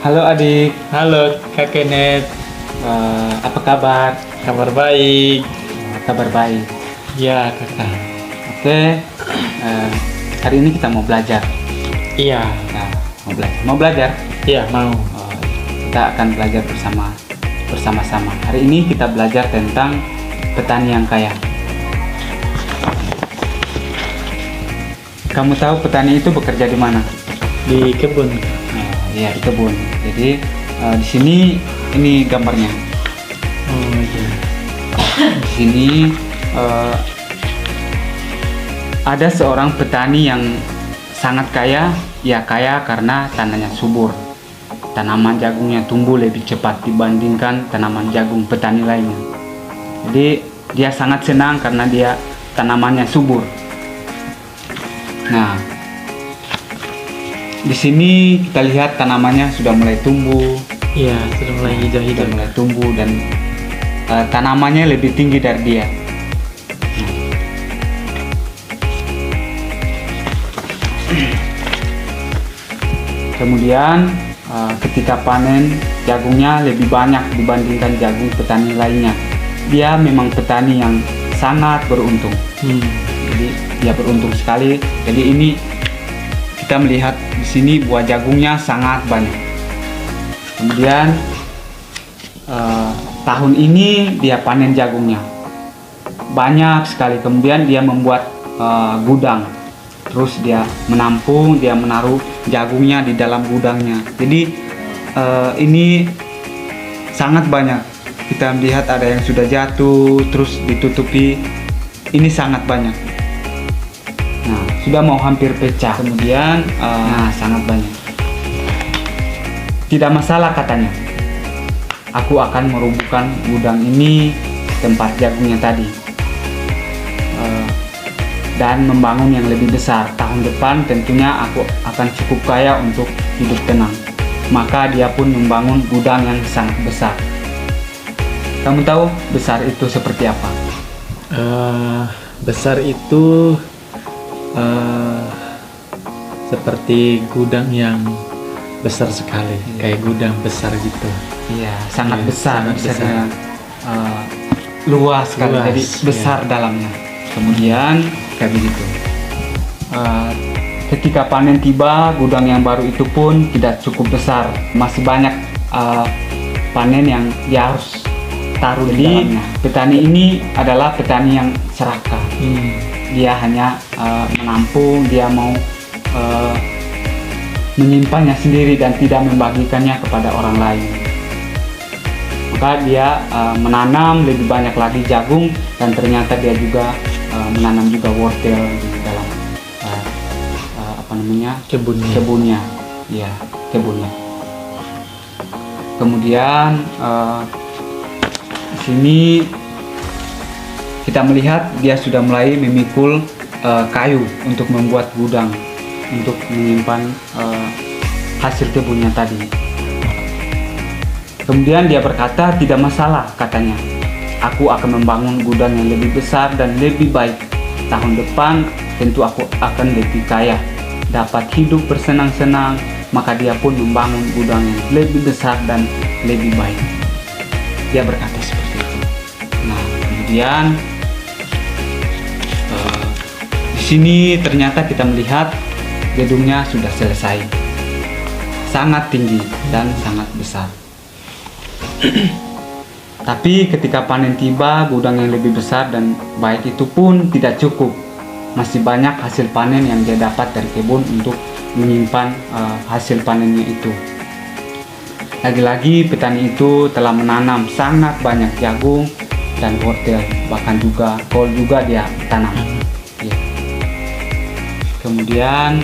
Halo adik, Halo Kak Kenneth, apa kabar? kabar baik. Kabar baik. Ya kakak. Oke, hari ini kita mau belajar. Iya, Nah, mau belajar. iya mau. Kita akan belajar bersama-sama. Hari ini kita belajar tentang petani yang kaya. Kamu tahu petani itu bekerja di mana? Di kebun. Ya di kebun. Jadi di sini ini gambarnya. Oh iya. Di sini ada seorang petani yang sangat kaya. Ya kaya karena tanahnya subur. Tanaman jagungnya tumbuh lebih cepat dibandingkan tanaman jagung petani lainnya. Jadi dia sangat senang karena dia tanamannya subur. Nah, di sini kita lihat tanamannya sudah mulai tumbuh, Iya, sudah mulai hijau-hijau. sudah mulai tumbuh dan tanamannya lebih tinggi dari dia. Kemudian ketika panen jagungnya lebih banyak dibandingkan jagung petani lainnya. Dia memang petani yang sangat beruntung. Jadi dia beruntung sekali. Jadi ini kita melihat di sini buah jagungnya sangat banyak. Kemudian tahun ini dia panen jagungnya banyak sekali. Kemudian dia membuat gudang. Terus dia menampung, dia menaruh jagungnya di dalam gudangnya. Jadi ini sangat banyak. Kita melihat ada yang sudah jatuh, terus ditutupi. Ini sangat banyak. Nah, sudah mau hampir pecah. Kemudian, sangat banyak. Tidak masalah katanya. Aku akan merubuhkan gudang ini, tempat jagungnya tadi. Dan membangun yang lebih besar. Tahun depan tentunya aku akan cukup kaya untuk hidup tenang. Maka dia pun membangun gudang yang sangat besar. Kamu tahu besar itu seperti apa? Besar itu seperti gudang yang besar sekali, kayak gudang besar gitu. Iya, sangat Iya, besar. sangat Bisa besar. dibilang, luas sekali, Luas, jadi besar dalamnya. Kemudian kayak begitu. Ketika panen tiba, gudang yang baru itu pun tidak cukup besar. Masih banyak panen yang dia harus taruh di dalamnya. Petani ini adalah petani yang serakah. Dia hanya menampung, dia mau menyimpannya sendiri dan tidak membagikannya kepada orang lain. Maka dia menanam lebih banyak lagi jagung dan ternyata dia juga menanam juga wortel di dalam kebunnya. Ya, kebunnya. Kemudian di sini kita melihat dia sudah mulai memikul kayu untuk membuat gudang untuk menyimpan hasil kebunnya tadi. Kemudian dia berkata, tidak masalah katanya. Aku akan membangun gudang yang lebih besar dan lebih baik. Tahun depan tentu aku akan lebih kaya, dapat hidup bersenang-senang. Maka dia pun membangun gudang yang lebih besar dan lebih baik. Dia berkata seperti itu. Nah, kemudian di sini ternyata kita melihat gedungnya sudah selesai, sangat tinggi dan sangat besar. Tapi ketika panen tiba, gudang yang lebih besar dan baik itu pun tidak cukup. Masih banyak hasil panen yang dia dapat dari kebun untuk menyimpan hasil panennya itu. Lagi-lagi petani itu telah menanam sangat banyak jagung dan wortel, bahkan juga kol juga dia tanam. Ya. Kemudian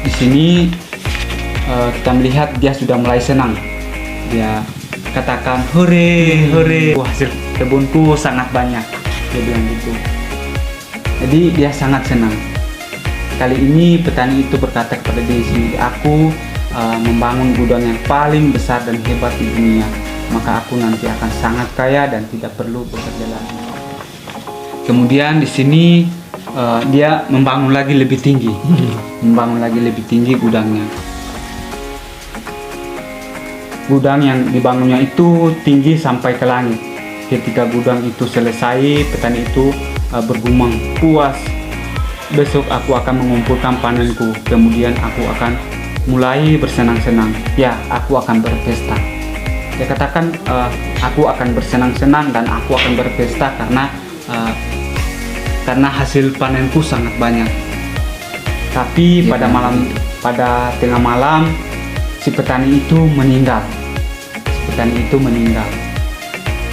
di sini kita melihat dia sudah mulai senang. Dia katakan, hore, hore, hasil kebunku sangat banyak. Dia bilang gitu. Jadi dia sangat senang. Kali ini petani itu berkata kepada diri sendiri, aku membangun gudang yang paling besar dan hebat di dunia. Maka aku nanti akan sangat kaya dan tidak perlu bekerja lagi. Kemudian di sini dia membangun lagi lebih tinggi, membangun lagi lebih tinggi gudangnya. gudang yang dibangunnya itu tinggi sampai ke langit. Ketika gudang itu selesai, petani itu bergumam, puas, besok aku akan mengumpulkan panenku, kemudian aku akan mulai bersenang-senang. Ya, aku akan berpesta. Dia katakan, aku akan bersenang-senang dan aku akan berpesta karena hasil panenku sangat banyak. Tapi pada tengah malam, si petani itu meninggal.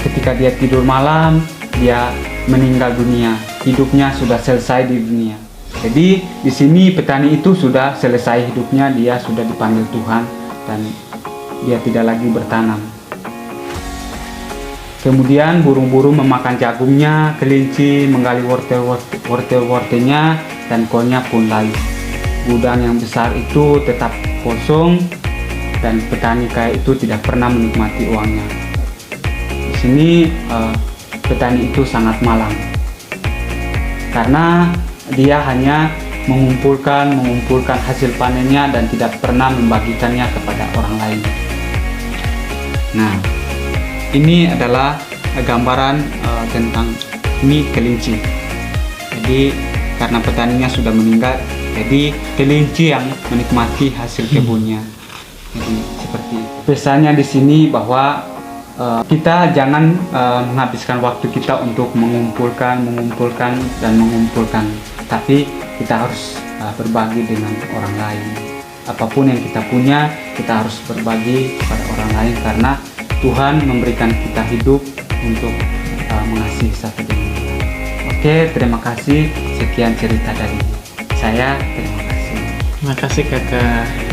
Ketika dia tidur malam, dia meninggal dunia. Hidupnya sudah selesai di dunia. Jadi di sini petani itu sudah selesai hidupnya, dia sudah dipanggil Tuhan dan dia tidak lagi bertanam. Kemudian burung-burung memakan jagungnya, kelinci menggali wortel-wortelnya, dan kolnya pun layu. Gudang yang besar itu tetap kosong dan petani kaya itu tidak pernah menikmati uangnya. Di sini petani itu sangat malang karena dia hanya mengumpulkan hasil panennya dan tidak pernah membagikannya kepada orang lain. Nah, ini adalah gambaran tentang ini kelinci. Jadi karena petaninya sudah meninggal, jadi kelinci yang menikmati hasil kebunnya. Jadi seperti itu. Pesannya di sini bahwa kita jangan menghabiskan waktu kita untuk mengumpulkan, tapi kita harus berbagi dengan orang lain. Apapun yang kita punya, kita harus berbagi kepada orang lain karena Tuhan memberikan kita hidup untuk mengasihi satu dengan lain. Oke, terima kasih. Sekian cerita dari saya. Terima kasih. Terima kasih kakak.